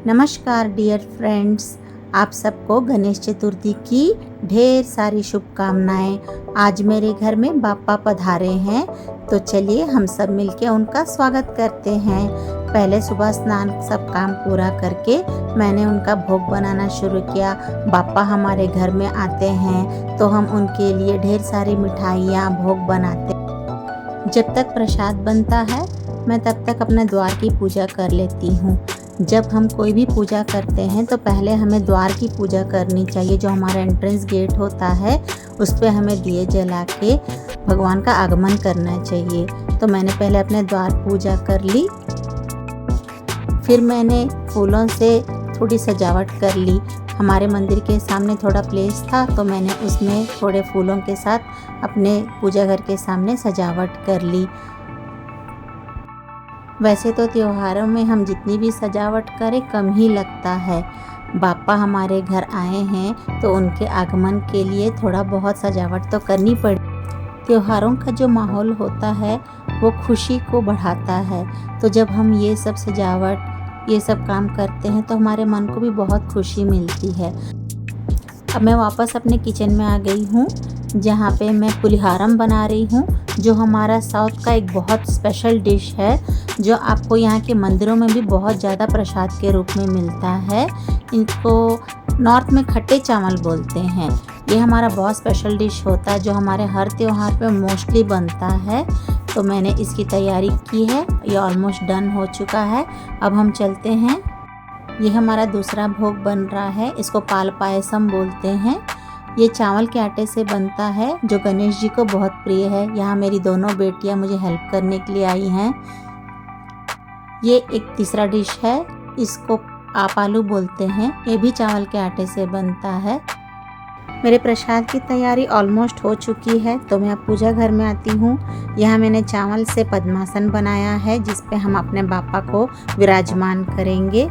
नमस्कार dear friends, आप सबको गणेश चतुर्थी की ढेर सारी शुभकामनाएं। आज मेरे घर में बापा पधारे हैं, तो चलिए हम सब मिलके उनका स्वागत करते हैं। पहले सुबह स्नान सब काम पूरा करके मैंने उनका भोग बनाना शुरू किया। बापा हमारे घर में आते हैं तो हम उनके लिए ढेर सारी मिठाइयाँ भोग बनाते हैं। जब तक प्रसाद बनता है मैं तब तक अपने द्वार की पूजा कर लेती हूँ। जब हम कोई भी पूजा करते हैं तो पहले हमें द्वार की पूजा करनी चाहिए। जो हमारा एंट्रेंस गेट होता है उस पर हमें दिए जला के भगवान का आगमन करना चाहिए। तो मैंने पहले अपने द्वार पूजा कर ली, फिर मैंने फूलों से थोड़ी सजावट कर ली। हमारे मंदिर के सामने थोड़ा प्लेस था तो मैंने उसमें थोड़े फूलों के साथ अपने पूजा घर के सामने सजावट कर ली। वैसे तो त्योहारों में हम जितनी भी सजावट करें कम ही लगता है। बापा हमारे घर आए हैं तो उनके आगमन के लिए थोड़ा बहुत सजावट तो करनी पड़ी। त्योहारों का जो माहौल होता है वो खुशी को बढ़ाता है। तो जब हम ये सब सजावट ये सब काम करते हैं तो हमारे मन को भी बहुत खुशी मिलती है। अब मैं वापस अपने किचन में आ गई हूँ, जहाँ पे मैं पुलिहारम बना रही हूँ, जो हमारा साउथ का एक बहुत स्पेशल डिश है, जो आपको यहाँ के मंदिरों में भी बहुत ज़्यादा प्रसाद के रूप में मिलता है। इनको नॉर्थ में खट्टे चावल बोलते हैं। ये हमारा बहुत स्पेशल डिश होता है जो हमारे हर त्यौहार पे मोस्टली बनता है। तो मैंने इसकी तैयारी की है, ये ऑलमोस्ट डन हो चुका है। अब हम चलते हैं। ये हमारा दूसरा भोग बन रहा है, इसको पाल पायसम बोलते हैं। ये चावल के आटे से बनता है जो गणेश जी को बहुत प्रिय है। यहाँ मेरी दोनों बेटियाँ मुझे हेल्प करने के लिए आई हैं। ये एक तीसरा डिश है, इसको आप आलू बोलते हैं। ये भी चावल के आटे से बनता है। मेरे प्रसाद की तैयारी ऑलमोस्ट हो चुकी है तो मैं अब पूजा घर में आती हूँ। यहाँ मैंने चावल से पद्मासन बनाया है जिस पे हम अपने बापा को विराजमान करेंगे।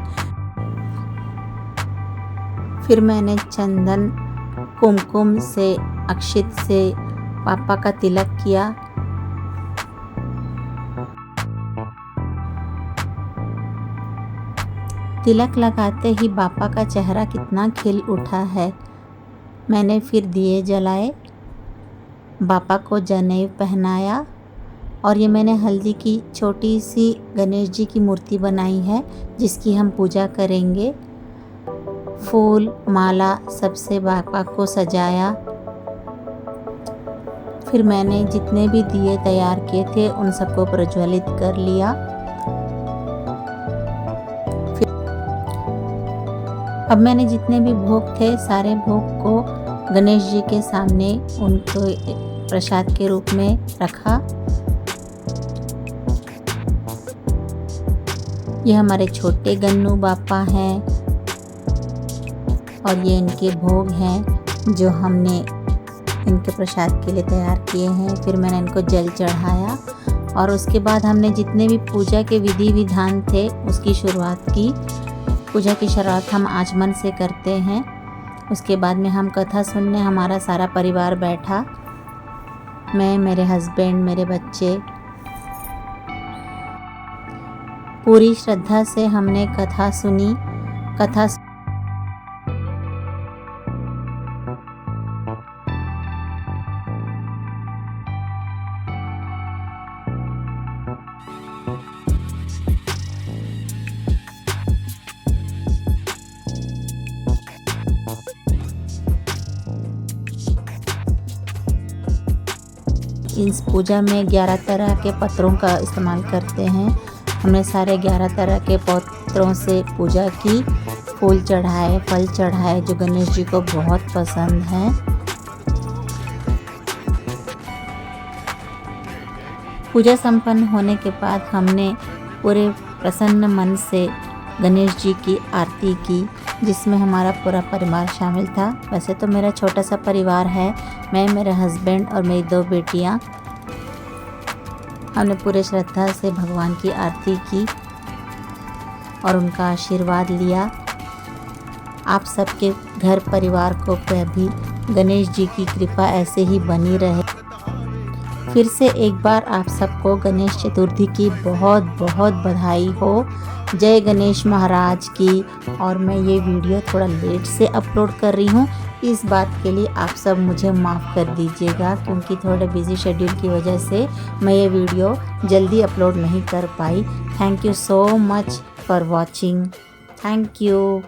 फिर मैंने चंदन कुमकुम से अक्षित से पापा का तिलक किया। तिलक लगाते ही बापा का चेहरा कितना खिल उठा है। मैंने फिर दिए जलाए, बापा को जनेऊ पहनाया और ये मैंने हल्दी की छोटी सी गणेश जी की मूर्ति बनाई है जिसकी हम पूजा करेंगे। फूल माला सबसे बापा को सजाया। फिर मैंने जितने भी दिए तैयार किए थे उन सबको प्रज्वलित कर लिया। अब मैंने जितने भी भोग थे सारे भोग को गणेश जी के सामने उनको प्रसाद के रूप में रखा। ये हमारे छोटे गन्नू बापा हैं और ये इनके भोग हैं जो हमने इनके प्रसाद के लिए तैयार किए हैं। फिर मैंने इनको जल चढ़ाया और उसके बाद हमने जितने भी पूजा के विधि विधान थे उसकी शुरुआत की। पूजा की शुरुआत हम आचमन से करते हैं। उसके बाद में हम कथा सुनने हमारा सारा परिवार बैठा। मैं, मेरे हस्बैंड, मेरे बच्चे, पूरी श्रद्धा से हमने कथा सुनी। कथा इस पूजा में 11 तरह के पत्रों का इस्तेमाल करते हैं। हमने सारे 11 तरह के पत्रों से पूजा की, फूल चढ़ाए, फल चढ़ाए जो गणेश जी को बहुत पसंद हैं। पूजा संपन्न होने के बाद हमने पूरे प्रसन्न मन से गणेश जी की आरती की जिसमें हमारा पूरा परिवार शामिल था। वैसे तो मेरा छोटा सा परिवार है, मैं, मेरे हस्बैंड और मेरी 2 बेटियां। हमने पूरे श्रद्धा से भगवान की आरती की और उनका आशीर्वाद लिया। आप सबके घर परिवार को भी गणेश जी की कृपा ऐसे ही बनी रहे। फिर से एक बार आप सबको गणेश चतुर्थी की बहुत बहुत बधाई हो। जय गणेश महाराज की। और मैं ये वीडियो थोड़ा लेट से अपलोड कर रही हूँ, इस बात के लिए आप सब मुझे माफ़ कर दीजिएगा, क्योंकि थोड़े बिजी शेड्यूल की वजह से मैं ये वीडियो जल्दी अपलोड नहीं कर पाई। Thank you so much for watching. Thank you.